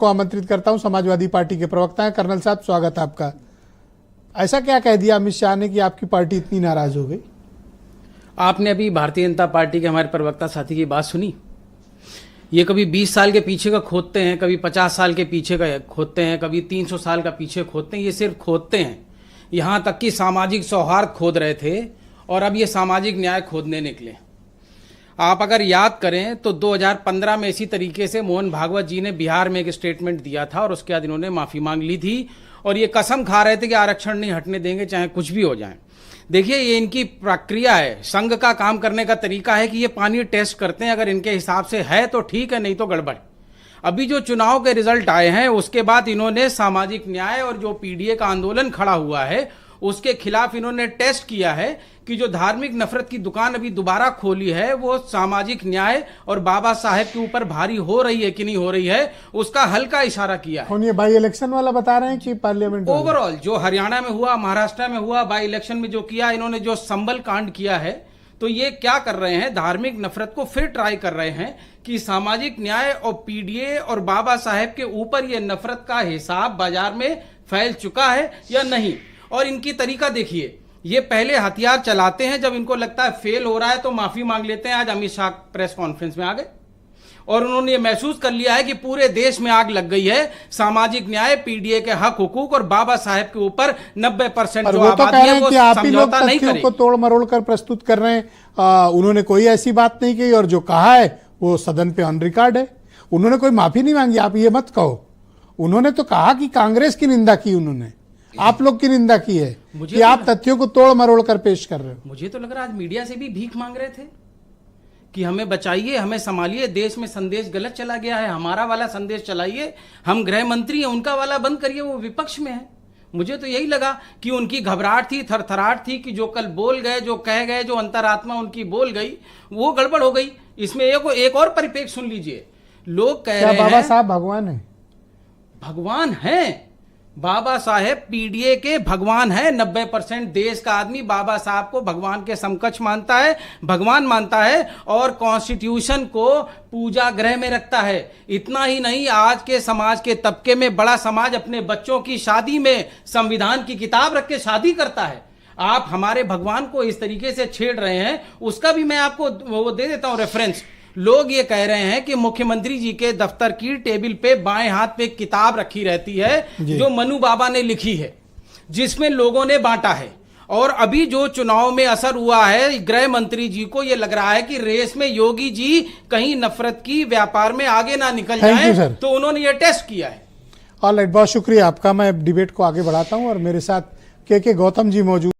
को आमंत्रित करता हूं। समाजवादी पार्टी के प्रवक्ता हैं कर्नल साहब, स्वागत है आपका। ऐसा क्या कह दिया अमित शाह ने कि आपकी पार्टी इतनी नाराज हो गई? आपने अभी भारतीय जनता पार्टी के हमारे प्रवक्ता साथी की बात सुनी? ये कभी 20 साल के पीछे का खोदते हैं, कभी 50 साल के पीछे का खोदते हैं, कभी 300 साल का पीछे खोदते हैं। ये सिर्फ खोदते हैं। यहाँ तक कि सामाजिक सौहार्द खोद रहे थे और अब ये सामाजिक न्याय खोदने निकले। आप अगर याद करें तो 2015 में इसी तरीके से मोहन भागवत जी ने बिहार में एक स्टेटमेंट दिया था और उसके बाद इन्होंने माफी मांग ली थी और ये कसम खा रहे थे कि आरक्षण नहीं हटने देंगे चाहे कुछ भी हो जाए। देखिए, ये इनकी प्रक्रिया है, संघ का काम करने का तरीका है कि ये पानी टेस्ट करते हैं, अगर इनके हिसाब से है तो ठीक है, नहीं तो गड़बड़। अभी जो चुनाव के रिजल्ट आए हैं उसके बाद इन्होंने सामाजिक न्याय और जो पीडीए का आंदोलन खड़ा हुआ है उसके खिलाफ इन्होंने टेस्ट किया है कि जो धार्मिक नफरत की दुकान अभी दोबारा खोली है वो सामाजिक न्याय और बाबा साहेब के ऊपर भारी हो रही है कि नहीं हो रही है, उसका हल्का इशारा किया है। ये बाई इलेक्शन वाला बता रहे हैं कि पार्लियामेंट ओवरऑल जो हरियाणा में हुआ, महाराष्ट्र में हुआ, बाई इलेक्शन में जो किया इन्होंने, जो संबल कांड किया है, तो ये क्या कर रहे हैं, धार्मिक नफरत को फिर ट्राई कर रहे हैं कि सामाजिक न्याय और पीडीए और बाबा साहेब के ऊपर ये नफरत का हिसाब बाजार में फैल चुका है या नहीं। और इनकी तरीका देखिए, ये पहले हथियार चलाते हैं, जब इनको लगता है फेल हो रहा है तो माफी मांग लेते हैं। आज अमित शाह प्रेस कॉन्फ्रेंस में आ गए और उन्होंने ये महसूस कर लिया है कि पूरे देश में आग लग गई है, सामाजिक न्याय, पीडीए के हक हुकूक और बाबा साहेब के ऊपर 90% जो आबादी है वो समझौता नहीं करेगी। को तोड़ मरोड़ कर प्रस्तुत कर रहे हैं। उन्होंने कोई ऐसी बात नहीं की और जो कहा है वो सदन पे ऑन रिकॉर्ड है। उन्होंने कोई माफी नहीं मांगी, आप ये मत कहो। उन्होंने तो कहा कि कांग्रेस की निंदा की, उन्होंने आप लोग की निंदा की है कि आप तथ्यों को तोड़ मरोड़ कर पेश कर रहे हो। मुझे तो लग रहा है आज मीडिया से भी भीख मांग रहे थे कि हमें बचाइए, हमें संभालिए, देश में संदेश गलत चला गया है, हमारा वाला संदेश चलाइए। हम गृह मंत्री हैं, उनका वाला बंद करिए, वो विपक्ष में है। मुझे तो यही लगा कि उनकी घबराहट थी, थरथराहट थी कि जो कल बोल गए, जो कह गए, जो अंतरात्मा उनकी बोल गई वो गड़बड़ हो गई। इसमें एक और परिपेक्ष सुन लीजिए। लोग कह रहे हैं बाबा साहब भगवान है। भगवान है, बाबा साहेब पीडीए के भगवान है। 90% देश का आदमी बाबा साहब को भगवान के समकक्ष मानता है, भगवान मानता है और कॉन्स्टिट्यूशन को पूजा गृह में रखता है। इतना ही नहीं, आज के समाज के तबके में बड़ा समाज अपने बच्चों की शादी में संविधान की किताब रख के शादी करता है। आप हमारे भगवान को इस तरीके से छेड़ रहे हैं, उसका भी मैं आपको वो दे देता हूं रेफरेंस। लोग ये कह रहे हैं कि मुख्यमंत्री जी के दफ्तर की टेबल पे बाएं हाथ पे एक किताब रखी रहती है जो मनु बाबा ने लिखी है, जिसमें लोगों ने बांटा है। और अभी जो चुनाव में असर हुआ है, गृह मंत्री जी को ये लग रहा है कि रेस में योगी जी कहीं नफरत की व्यापार में आगे ना निकल जाए, तो उन्होंने ये टेस्ट किया है। ऑलराइट, बहुत शुक्रिया आपका। मैं डिबेट को आगे बढ़ाता हूं और मेरे साथ के गौतम जी मौजूद।